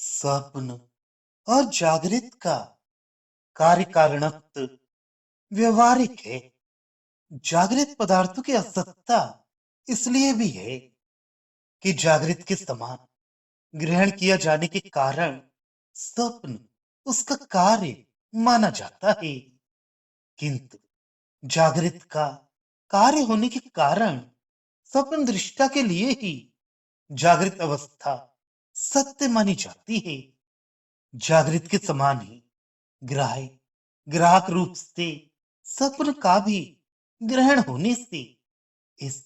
स्वप्न और जागृत का कार्य कारणत्व व्यवहारिक है। जागृत पदार्थों की असत्ता इसलिए भी है कि जागृत के समान ग्रहण किया जाने के कारण स्वप्न उसका कार्य माना जाता है, किंतु जागृत का कार्य होने के कारण स्वप्न दृष्टा के लिए ही जागृत अवस्था सत्य मानी जाती है। जागृत के समान ही ग्राह्य ग्राहक रूप से स्वप्न का भी ग्रहण होने से इस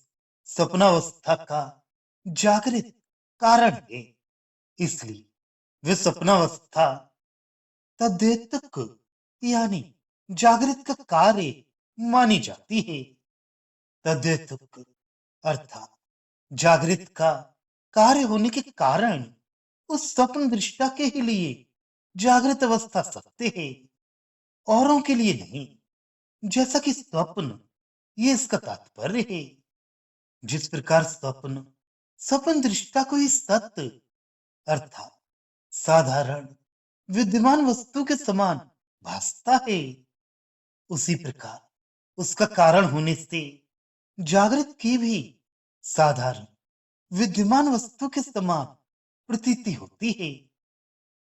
स्वप्नावस्था का जागृत कारण है। इसलिए वे स्वप्नावस्था तद्दैतक यानी जागृत का कार्य मानी जाती है। तद्दैतक अर्थात जागृत का कार्य होने के कारण उस स्वप्न दृष्टा के ही लिए जागृत अवस्था सत्य है, औरों के लिए नहीं। जैसा कि स्वप्न ये इसका तात्पर्य है। जिस प्रकार स्वप्न स्वप्न दृष्टा को ही सत्य अर्थात साधारण विद्यमान वस्तु के समान भासता है, उसी प्रकार उसका कारण होने से जागृत की भी साधारण विद्यमान वस्तु के समान प्रतीति होती है,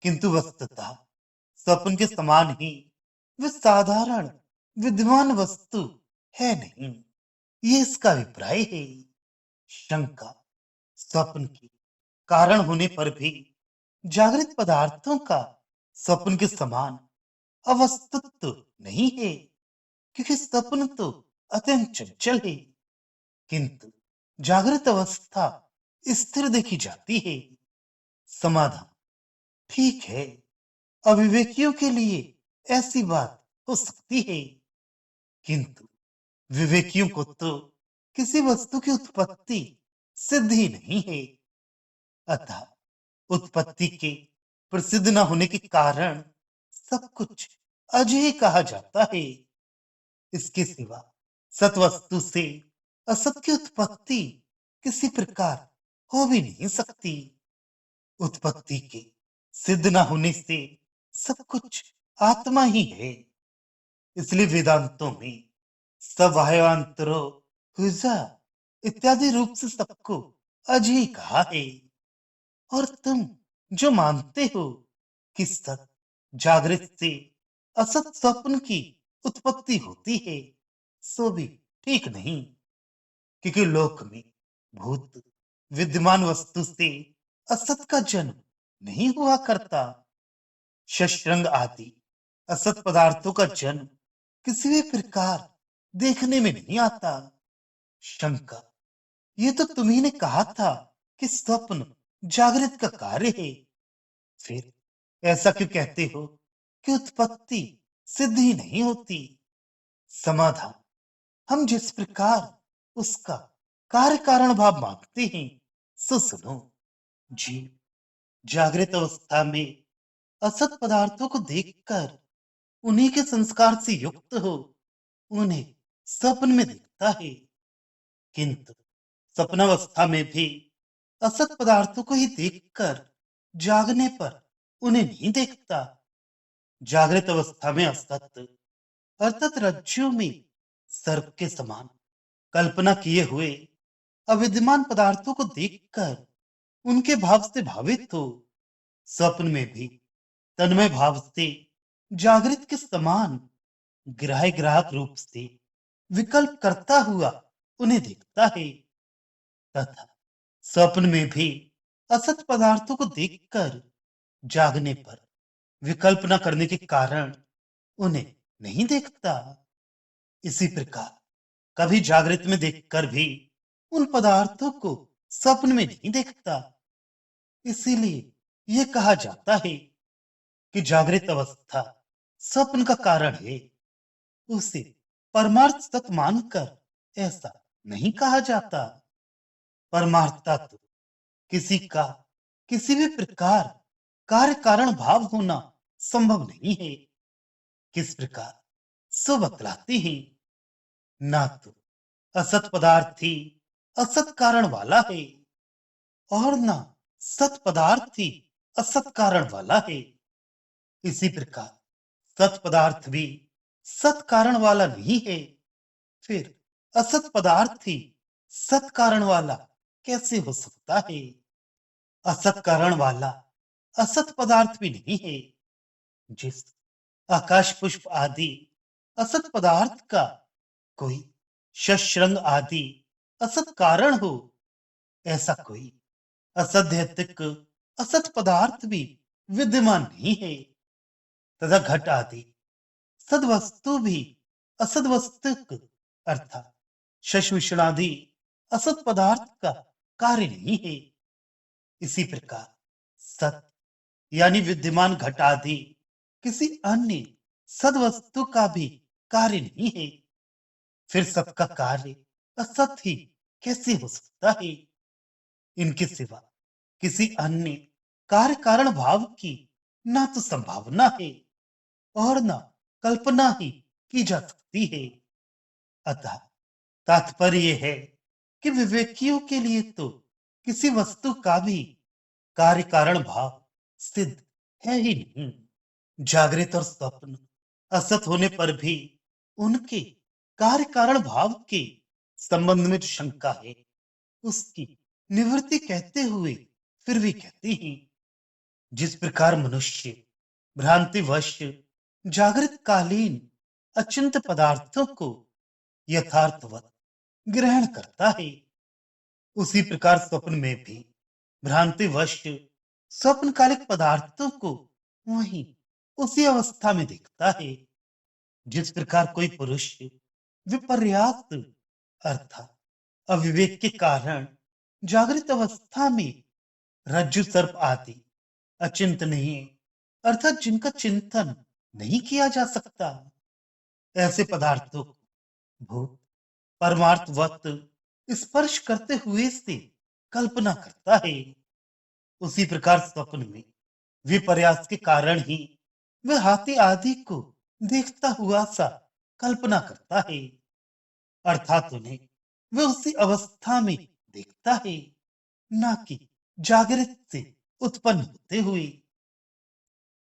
किंतु वस्तुतः स्वप्न के समान ही वे साधारण विद्यमान वस्तु है नहीं। ये इसका अभिप्राय है। शंका स्वप्न के कारण होने पर भी जागृत पदार्थों का स्वप्न के समान अवस्थित्व नहीं है, क्योंकि स्वप्न तो अत्यंत चंचल है, किंतु जागृत अवस्था स्थिर देखी जाती है। समाधान ठीक है, अविवेकियों के लिए ऐसी बात हो सकती है, किंतु विवेकियों को तो किसी वस्तु की उत्पत्ति सिद्ध ही नहीं है। अतः उत्पत्ति के प्रसिद्ध न होने के कारण सब कुछ अजय कहा जाता है। इसके सिवा सत वस्तु से असत की उत्पत्ति किसी प्रकार हो भी नहीं सकती। उत्पत्ति के सिद्ध न होने से सब कुछ आत्मा ही है। इसलिए वेदांतों में सबाह्यांतरो हुजा इत्यादि रूप से सबको अजय कहा है। और तुम जो मानते हो कि सत जागृत से असत स्वप्न की उत्पत्ति होती है, सो भी ठीक नहीं, क्योंकि लोक में भूत विद्यमान वस्तु से असत का जन्म नहीं हुआ करता। शस्त्रंग आदि असत पदार्थों का जन्म किसी भी प्रकार देखने में नहीं आता। शंका ये तो तुम्ही ने कहा था कि स्वप्न जागृत का कार्य है, फिर ऐसा क्यों कहते हो कि उत्पत्ति सिद्ध ही नहीं होती? समाधान हम जिस प्रकार उसका कार्य कारण भाव मानते हैं, सो सुनो। जीव जागृत अवस्था में असत पदार्थों को देखकर उन्हीं के संस्कार से युक्त हो उन्हें स्वप्न में दिखता है, किंतु स्वप्नावस्था में भी असत पदार्थों को ही देखकर जागने पर उन्हें नहीं देखता। जागृत अवस्था में असत अर्थात रज्जु में सर्प के समान कल्पना किए हुए अविद्यमान पदार्थों को देखकर उनके भाव से भावित हो स्वप्न में भी तन्मय भाव से जागृत के समान ग्राह्य ग्राहक रूप से विकल्प करता हुआ उन्हें देखता है, तथा स्वप्न में भी असत पदार्थों को देखकर जागने पर विकल्प न करने के कारण उन्हें नहीं देखता। इसी प्रकार कभी जागृत में देखकर भी उन पदार्थों को स्वप्न में नहीं देखता। इसीलिए यह कहा जाता है कि जागृत अवस्था स्वप्न का कारण है। उसे परमार्थ सत्य मानकर ऐसा नहीं कहा जाता। परमार्थता तो किसी का किसी भी प्रकार कार्य कारण भाव होना संभव नहीं है। किस प्रकार सो बतलाते हैं, ना तो असत पदार्थ ही असत कारण वाला है, और ना सत पदार्थ ही असत कारण वाला है। इसी प्रकार सत पदार्थ भी सत कारण वाला नहीं है। फिर असत पदार्थ ही सत कारण वाला कैसे हो सकता है? असत कारण वाला असत पदार्थ भी नहीं है। जिस आकाश पुष्प आदि असत पदार्थ का कोई शशरंग आदि असत कारण हो, ऐसा कोई असैद्धांतिक असत पदार्थ भी विद्यमान नहीं है। तथा घट आदि सदवस्तु भी असद वस्तुक अर्थात शशविषणादि असत पदार्थ का कार्य नहीं है। इसी प्रकार सत यानी विद्यमान घट आदि किसी अन्य सदवस्तु का भी कार्य नहीं है। फिर सबका कार्य असत ही कैसे हो सकता है? इनके सिवा किसी अन्य कार्य कारण भाव की ना तो संभावना है और ना कल्पना ही की जा सकती है। अतः तात्पर्य है कि विवेकियों के लिए तो किसी वस्तु का भी कार्य कारण भाव सिद्ध है ही नहीं। जागृत और स्वप्न असत होने पर भी उनके कार्य कारण भाव के संबंध में जो शंका है, उसकी निवृत्ति कहते हुए फिर भी कहते हैं, जिस प्रकार मनुष्य भ्रांतिवश जागृत कालीन अचिंत पदार्थों को यथार्थवत ग्रहण करता है, उसी प्रकार स्वप्न में भी भ्रांतिवश स्वप्नकालिक पदार्थों को वही उसी अवस्था में देखता है। जिस प्रकार कोई पुरुष विपर्यास अर्थात अविवेक के कारण जागृत अवस्था में रज्जु सर्प आदि अचिंतनीय अर्थात जिनका चिंतन नहीं किया जा सकता, ऐसे पदार्थों को भूत परमार्थवत स्पर्श करते हुए से कल्पना करता है, उसी प्रकार स्वप्न में विपर्यास के कारण ही वह हाथी आदि को देखता हुआ सा कल्पना करता है, अर्थात उन्हें वह उसी अवस्था में देखता है, ना कि जागृत से उत्पन्न होते हुए।